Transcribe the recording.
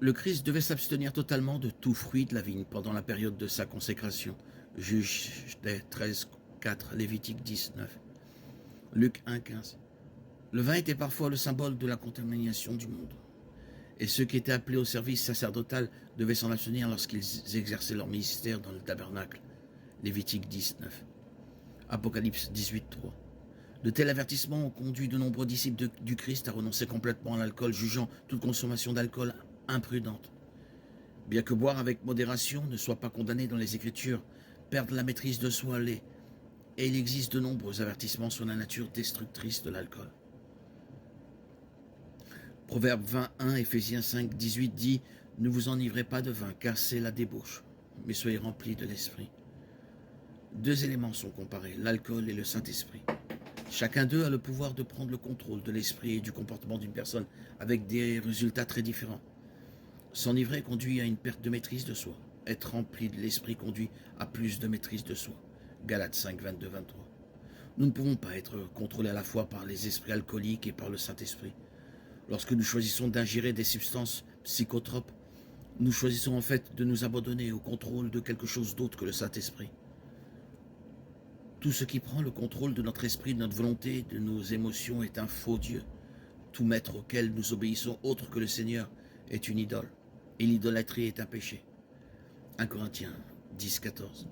Le Christ devait s'abstenir totalement de tout fruit de la vigne pendant la période de sa consécration. Juge 13, 4, Lévitique 19, Luc 1, 15. Le vin était parfois le symbole de la contamination du monde. Et ceux qui étaient appelés au service sacerdotal devaient s'en abstenir lorsqu'ils exerçaient leur ministère dans le tabernacle. Lévitique 19. Apocalypse 18, 3. De tels avertissements ont conduit de nombreux disciples du Christ à renoncer complètement à l'alcool, jugeant toute consommation d'alcool imprudente. Bien que boire avec modération ne soit pas condamné dans les Écritures, perdre la maîtrise de soi l'est, et il existe de nombreux avertissements sur la nature destructrice de l'alcool. Proverbe 21, Éphésiens 5, 18 dit « Ne vous enivrez pas de vin, car c'est la débauche, mais soyez remplis de l'esprit. » Deux éléments sont comparés, l'alcool et le Saint-Esprit. Chacun d'eux a le pouvoir de prendre le contrôle de l'esprit et du comportement d'une personne, avec des résultats très différents. S'enivrer conduit à une perte de maîtrise de soi. Être rempli de l'esprit conduit à plus de maîtrise de soi. Galates 5, 22, 23. Nous ne pouvons pas être contrôlés à la fois par les esprits alcooliques et par le Saint-Esprit. Lorsque nous choisissons d'ingérer des substances psychotropes, nous choisissons en fait de nous abandonner au contrôle de quelque chose d'autre que le Saint-Esprit. Tout ce qui prend le contrôle de notre esprit, de notre volonté, de nos émotions est un faux Dieu. Tout maître auquel nous obéissons autre que le Seigneur est une idole, et l'idolâtrie est un péché. 1 Corinthiens 10, 14.